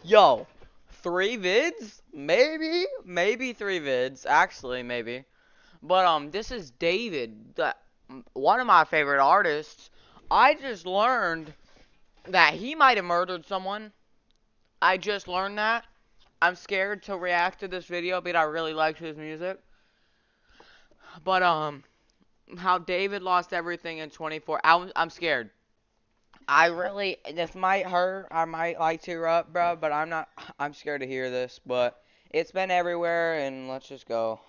Yo, 3 vids? Maybe 3 vids. Actually, maybe. But this is David, one of my favorite artists. I just learned that he might have murdered someone. I just learned that. I'm scared to react to this video, but I really liked his music. But how David lost everything in 24. I'm scared. This might hurt. I might like tear up, bro, but I'm not. I'm scared to hear this, but it's been everywhere, and let's just go.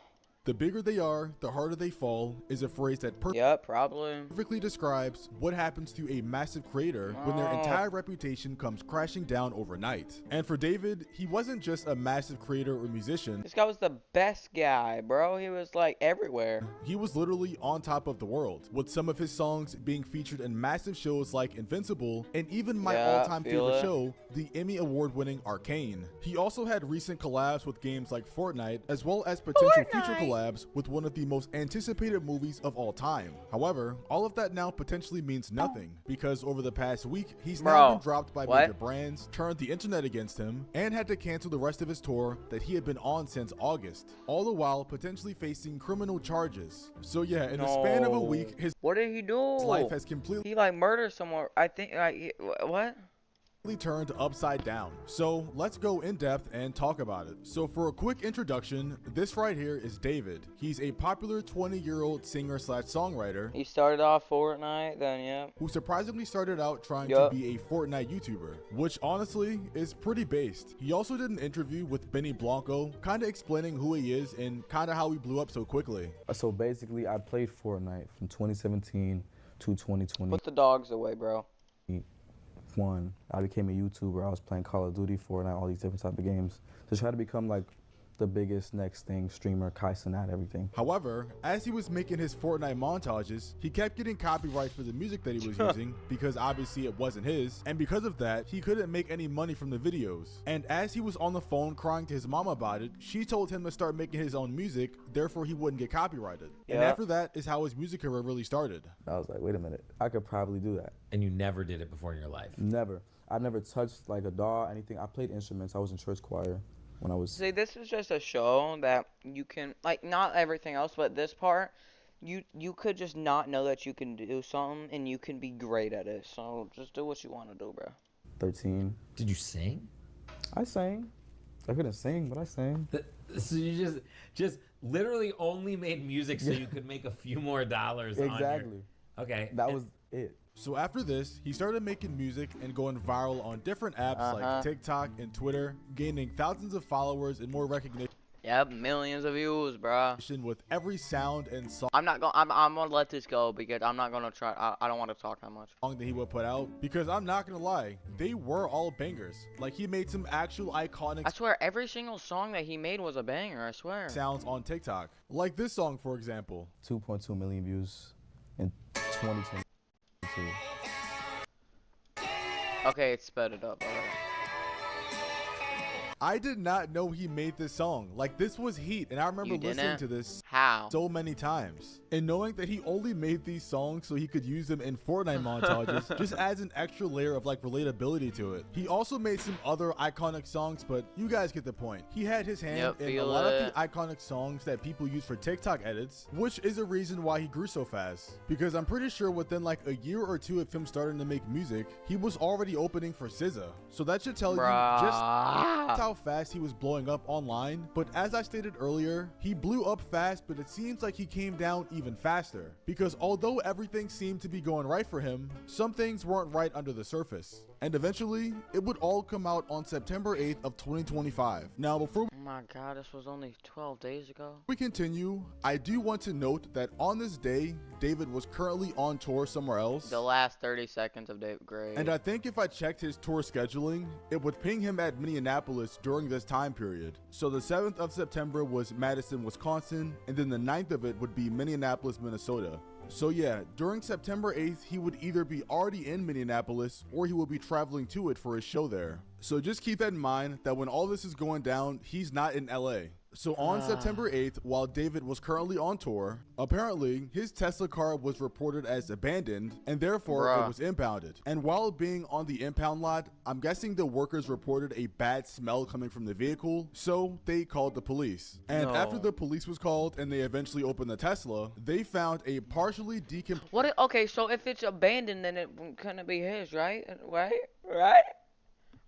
The bigger they are, the harder they fall is a phrase that Yep, probably. perfectly describes what happens to a massive creator when their entire reputation comes crashing down overnight. And for David, he wasn't just a massive creator or musician. This guy was the best guy, bro. He was like everywhere. He was literally on top of the world, with some of his songs being featured in massive shows like Invincible and even my all-time favorite show, the Emmy award-winning Arcane. He also had recent collabs with games like Fortnite, as well as potential future collabs with one of the most anticipated movies of all time. However, all of that now potentially means nothing, because over the past week, he's now been dropped by major brands, turned the internet against him, and had to cancel the rest of his tour that he had been on since August, all the while potentially facing criminal charges. So yeah, in the span of a week, his What did he do? life has completely He like murdered someone. I think what? turned upside down. So let's go in depth and talk about it. So for a quick introduction, this right here is David. He's a popular 20-year-old singer/songwriter. He started off Fortnite, then who surprisingly started out trying to be a Fortnite YouTuber, which honestly is pretty based. He also did an interview with Benny Blanco, kind of explaining who he is and kind of how he blew up so quickly. So basically, I played Fortnite from 2017 to 2020. Put the dogs away, bro. I became a YouTuber. I was playing Call of Duty, Fortnite, all these different type of games to try to become like the biggest next thing, streamer, Kai Cenat, everything. However, as he was making his Fortnite montages, he kept getting copyright for the music that he was using because obviously it wasn't his, and because of that, he couldn't make any money from the videos. And as he was on the phone crying to his mom about it, she told him to start making his own music, therefore he wouldn't get copyrighted. And after that is how his music career really started. I was like, wait a minute, I could probably do that. And you never did it before in your life? Never. I never touched like a DAW, anything. I played instruments. I was in church choir when I was... See, this is just a show that you can, like, not everything else, but this part, you could just not know that you can do something, and you can be great at it. So just do what you want to do, bro. 13. Did you sing? I sang. I couldn't sing, but I sang. So you just literally only made music so you could make a few more dollars. Exactly. Okay. That was it. So after this, he started making music and going viral on different apps like TikTok and Twitter, gaining thousands of followers and more recognition. Yep, millions of views, bro. With every sound and song I'm gonna let this go because I'm not gonna try. I don't want to talk that much. that he would put out, because I'm not gonna lie, they were all bangers. Like, he made some actual iconic I swear, every single song that he made was a banger. I swear. sounds on TikTok. Like this song, for example. 2.2 million views in 2022. Okay, it's sped it up. Alright. I did not know he made this song. Like, this was heat, and I remember listening to this How? so many times. And knowing that he only made these songs so he could use them in Fortnite montages just adds an extra layer of like relatability to it. He also made some other iconic songs, but you guys get the point. He had his hand in a lot of the iconic songs that people use for TikTok edits, which is a reason why he grew so fast. Because I'm pretty sure within like a year or two of him starting to make music, he was already opening for SZA. So that should tell you just how fast he was blowing up online. But as I stated earlier, he blew up fast, but it seems like he came down even faster, because although everything seemed to be going right for him, some things weren't right under the surface. And eventually, it would all come out on September 8th of 2025. Now, before Oh my god, this was only 12 days ago. we continue, I do want to note that on this day, David was currently on tour somewhere else. The last 30 seconds of David Gray. And I think if I checked his tour scheduling, it would ping him at Minneapolis during this time period. So the 7th of September was Madison, Wisconsin, and then the 9th of it would be Minneapolis, Minnesota. So yeah, during September 8th, he would either be already in Minneapolis or he would be traveling to it for his show there. So just keep that in mind, that when all this is going down, he's not in LA. So on September 8th, while David was currently on tour, apparently his Tesla car was reported as abandoned and therefore it Bruh. was impounded. And while being on the impound lot, I'm guessing the workers reported a bad smell coming from the vehicle, so they called the police. And No. after the police was called and they eventually opened the Tesla, they found a partially decomposed Okay, so if it's abandoned, then it couldn't be his, right? Right?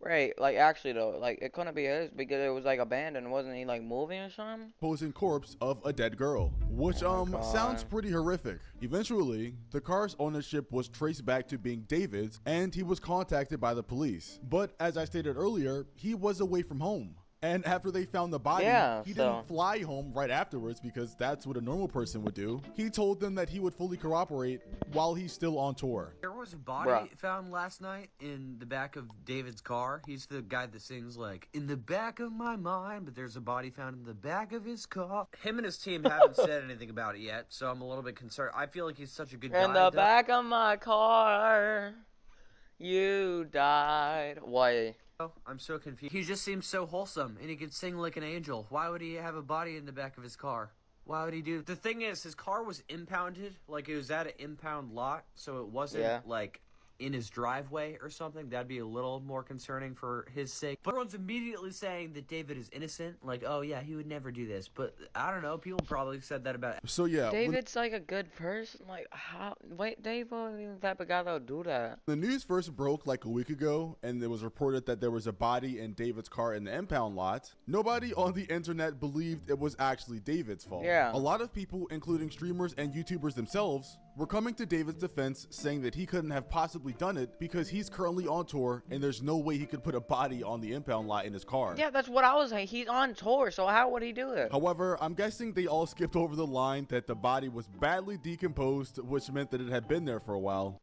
Right. Like, actually, though, like, it couldn't be his because it was, like, abandoned. Wasn't he, like, moving or something? corpse of a dead girl, which Oh my sounds God. pretty horrific. Eventually, the car's ownership was traced back to being David's and he was contacted by the police. But as I stated earlier, he was away from home. And after they found the body, Yeah, he so- didn't fly home right afterwards because that's what a normal person would do. He told them that he would fully cooperate while he's still on tour. There was a body Bruh. found last night in the back of David's car. He's the guy that sings like "In the back of my mind," but there's a body found in the back of his car. Him and his team haven't said anything about it yet, so I'm a little bit concerned. I feel like he's such a good guy. In the back of my car, you died. Why? I'm so confused. He just seems so wholesome, and he could sing like an angel. Why would he have a body in the back of his car? Why would he do? The thing is, his car was impounded. Like, it was at an impound lot, so it wasn't Yeah. like in his driveway or something. That'd be a little more concerning for his sake. But everyone's immediately saying that David is innocent. Like, oh yeah, he would never do this. But I don't know. People probably said that about. So yeah, when David's like a good person. Like, how? Wait, Dave wasn't even the type of guy that would do that. the news first broke like a week ago and it was reported that there was a body in David's car in the impound lot, nobody on the internet believed it was actually David's fault. Yeah. A lot of people, including streamers and YouTubers themselves, were coming to David's defense saying that he couldn't have possibly done it because he's currently on tour and there's no way he could put a body on the impound lot in his car. Yeah, that's what I was saying. He's on tour, so how would he do it? However, I'm guessing they all skipped over the line that the body was badly decomposed, which meant that it had been there for a while.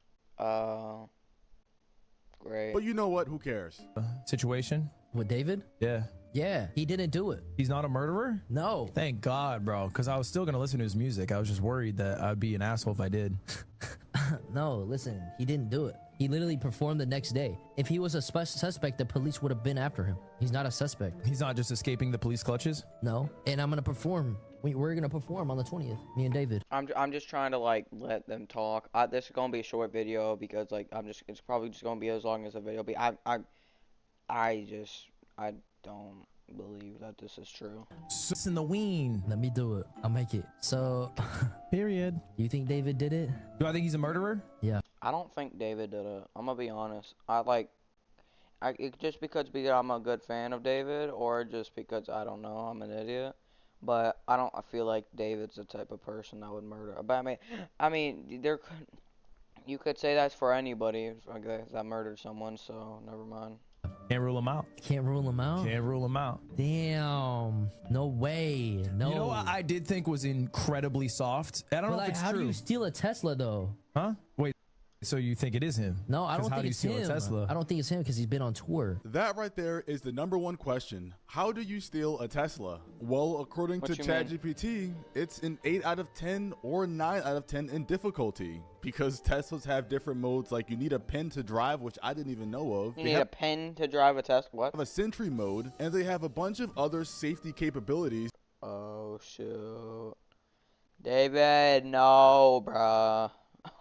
Great. But you know what? Who cares? Situation? With David? Yeah. Yeah, he didn't do it. He's not a murderer? No. Thank God, bro. Because I was still going to listen to his music. I was just worried that I'd be an asshole if I did. No, listen, he didn't do it. He literally performed the next day. If he was a suspect, the police would have been after him. He's not a suspect. He's not just escaping the police clutches? No. And I'm going to perform. We're going to perform on the 20th, me and David. I'm just trying to like let them talk. This is gonna be a short video because like it's probably just gonna be as long as a video. But I don't believe that this is true. It's in the ween. Let me do it. I'll make it. So, Period. you think David did it? Do I think he's a murderer? Yeah. I don't think David did it. I'm gonna be honest. Just because I'm a good fan of David, or just because I don't know, I'm an idiot. But I feel like David's the type of person that would murder. But I mean, you could say that's for anybody, I guess, that murdered someone. So never mind. Can't rule him out. Can't rule him out? Can't rule him out. Damn. No way. No. You know what I did think was incredibly soft? I don't But know like, if it's how true. do you steal a Tesla, though? Huh? Wait. So you think it is him? No, I 'Cause don't how think do you it's steal a him. Tesla? I don't think it's him because he's been on tour. That right there is the number one question. How do you steal a Tesla? Well, according to What you mean? ChatGPT, it's an 8 out of 10 or 9 out of 10 in difficulty because Teslas have different modes. Like you need a pen to drive, which I didn't even know of. You They need a have pen to drive a Tesla. What? a Sentry mode, and they have a bunch of other safety capabilities. Oh shoot, David, no, bruh.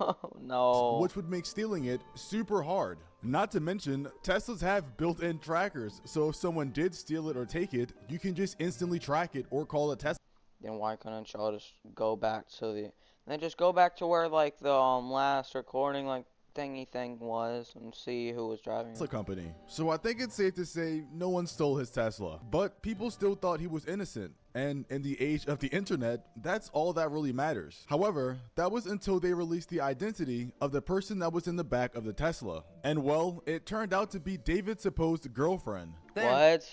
Oh no. Which would make stealing it super hard. Not to mention, Teslas have built-in trackers, so if someone did steal it or take it, you can just instantly track it or call a Tesla Then why couldn't y'all just go back to where like the last recording like thingy thing was and see who was driving it? company. So I think it's safe to say no one stole his Tesla, but people still thought he was innocent. And in the age of the internet, that's all that really matters. However, that was until they released the identity of the person that was in the back of the Tesla. And well, it turned out to be David's supposed girlfriend. What?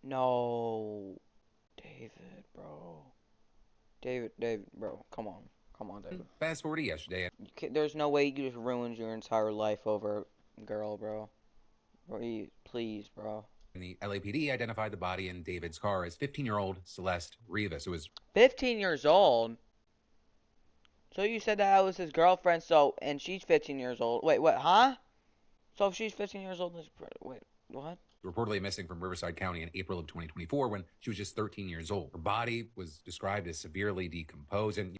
No, David, bro. David, bro. Come on, David. Fast forward to yesterday. There's no way you just ruined your entire life over a girl, bro. Please, bro. And the LAPD identified the body in David's car as 15-year-old Celeste Rivas. It was 15 years old. So you said that was his girlfriend, and she's 15 years old. Wait, what, huh? So if she's 15 years old, wait, what? Reportedly missing from Riverside County in April of 2024 when she was just 13 years old. Her body was described as severely decomposed, and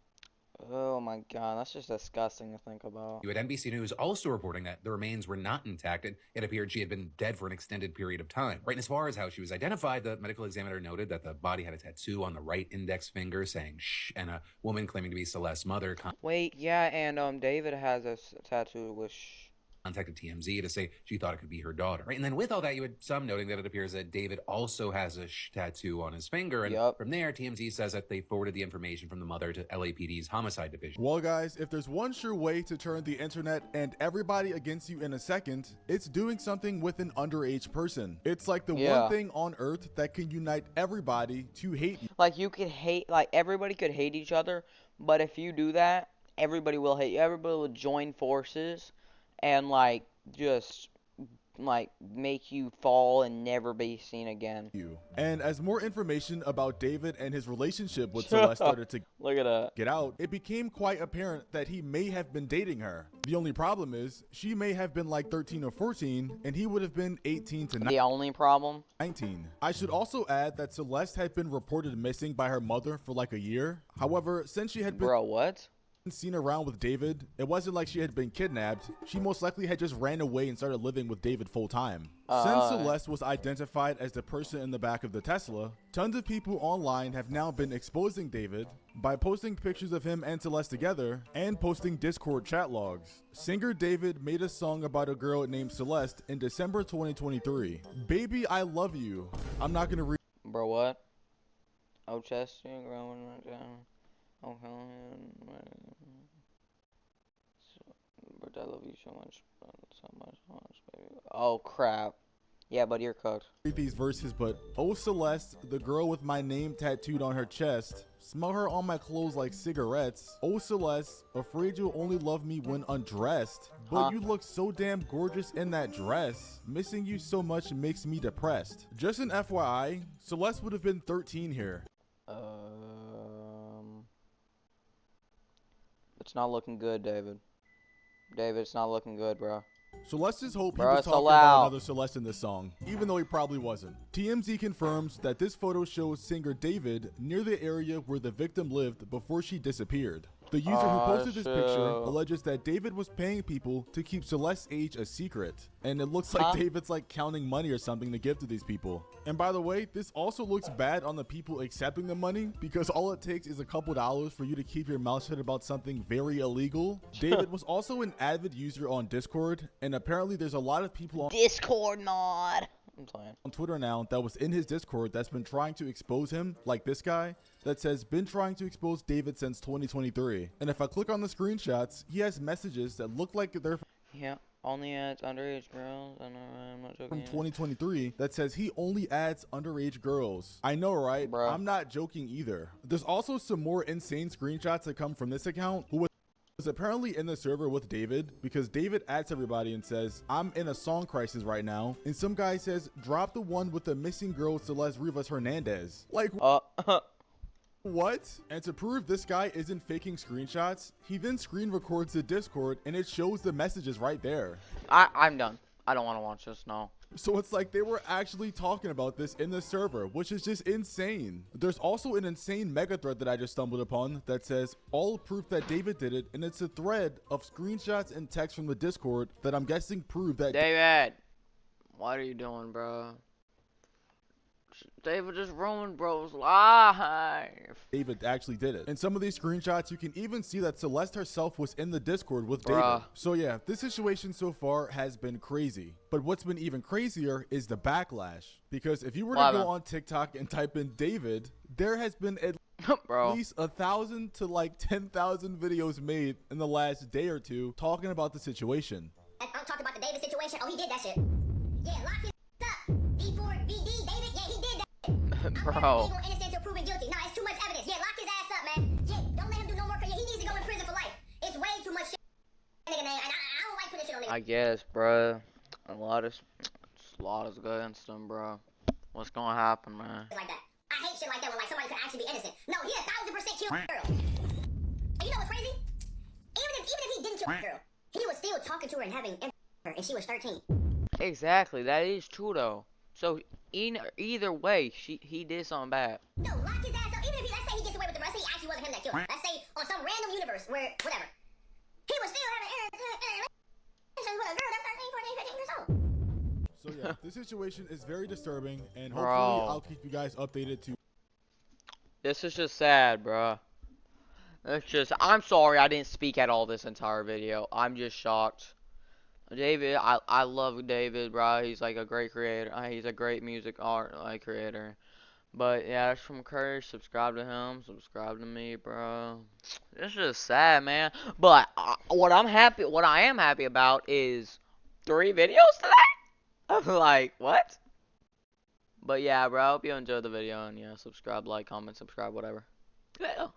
Oh my god, that's just disgusting to think about. you had NBC News also reporting that the remains were not intact, and it appeared she had been dead for an extended period of time. Right, and as far as how she was identified, the medical examiner noted that the body had a tattoo on the right index finger saying "shh," and a woman claiming to be Celeste's mother Wait, yeah, and David has a tattoo with contacted TMZ to say she thought it could be her daughter. Right, and then with all that, you had some noting that it appears that David also has a tattoo on his finger, and from there, TMZ says that they forwarded the information from the mother to LAPD's homicide division. Well, guys, if there's one sure way to turn the internet and everybody against you in a second, it's doing something with an underage person. It's like the one thing on earth that can unite everybody to hate you. Like, you could hate, like, everybody could hate each other, but if you do that, everybody will hate you. Everybody will join forces and, like, just, like, make you fall and never be seen again. And as more information about David and his relationship with Celeste started to get out, it became quite apparent that he may have been dating her. The only problem is, she may have been like 13 or 14, and he would have been 18 to 19. The only problem? 19. I should also add that Celeste had been reported missing by her mother for like a year. However, since she had been seen around with David, it wasn't like she had been kidnapped. She most likely had just ran away and started living with David full time. Since Celeste was identified as the person in the back of the Tesla, tons of people online have now been exposing David by posting pictures of him and Celeste together and posting Discord chat logs. Singer David made a song about a girl named Celeste in December 2023. Baby, I love you. I'm not gonna read. Bro, what? Oh, Chester, growing down. Oh, but I love you so much, baby. Oh, crap. Yeah, but you're cooked. Read these verses, but oh Celeste, the girl with my name tattooed on her chest, smell her on my clothes like cigarettes. Oh Celeste, afraid you'll only love me when undressed, but you look so damn gorgeous in that dress. Missing you so much makes me depressed. Just an FYI, Celeste would have been 13 here. It's not looking good, David. David, it's not looking good, bro. So let's just hope he was talking about another Celeste in this song, even though he probably wasn't. TMZ confirms that this photo shows singer David near the area where the victim lived before she disappeared. The user who posted this picture alleges that David was paying people to keep Celeste's age a secret. And it looks like David's like counting money or something to give to these people. And by the way, this also looks bad on the people accepting the money, because all it takes is a couple dollars for you to keep your mouth shut about something very illegal. David was also an avid user on Discord, and apparently there's a lot of people on Discord mod. I'm playing. On Twitter now that was in his Discord that's been trying to expose him, like this guy that says been trying to expose David since 2023. And if I click on the screenshots, he has messages that look like they're only adds underage girls. I'm not joking. From 2023 that says he only adds underage girls. I know, right? Bro. I'm not joking either. There's also some more insane screenshots that come from this account who was apparently in the server with David, because David adds everybody and says, I'm in a song crisis right now. And some guy says, drop the one with the missing girl Celeste Rivas Hernandez. Like, what? And to prove this guy isn't faking screenshots, he then screen records the Discord and it shows the messages right there. I'm done. I don't want to watch this, no. So it's like they were actually talking about this in the server, which is just insane. There's also an insane mega thread that I just stumbled upon that says all proof that David did it, and it's a thread of screenshots and text from the Discord that I'm guessing prove that David, what are you doing, bro? David just ruined bro's life. David actually did it. In some of these screenshots, you can even see that Celeste herself was in the Discord with David. So yeah, this situation so far has been crazy. But what's been even crazier is the backlash. Because if you were to go on TikTok and type in David, there has been at least 1,000 to like 10,000 videos made in the last day or two talking about the situation. I'm talking about the David situation. Oh, he did that shit. Yeah, lock his up. D4vd, David. Yeah, he did that. Bro. Innocent till proven guilty. Nah, it's too much evidence. Yeah, lock his ass up, man. Yeah, don't let him do no more. He needs to go in prison for life. It's way too much shit. Nigga name, and I don't like putting shit on niggas. I guess, bro. A lot is against him, bro. What's gonna happen, man? Like that. I hate shit like that when like somebody could actually be innocent. No, he 1,000% killed a girl. And you know what's crazy? Even if he didn't kill the girl, he was still talking to her and having. and she was 13. Exactly, that is true though. So either way, he did something bad. No, lock his ass up. Even if let's say he gets away with the murder, let's say he actually wasn't him that killed him. Let's say on some random universe where, whatever, he was still having relations with a girl that's 13, 14, 15 years old. So yeah, this situation is very disturbing, and hopefully Bro. I'll keep you guys updated too. This is just sad, bruh. It's just, I'm sorry I didn't speak at all this entire video. I'm just shocked. David, I love David, bro. He's like a great creator. He's a great music art like creator. But yeah, that's from Curry. Subscribe to him. Subscribe to me, bro. It's just sad, man. But what I am happy about is 3 videos today. I'm like, what? But yeah, bro. I hope you enjoyed the video, and yeah, subscribe, like, comment, subscribe, whatever. Yeah.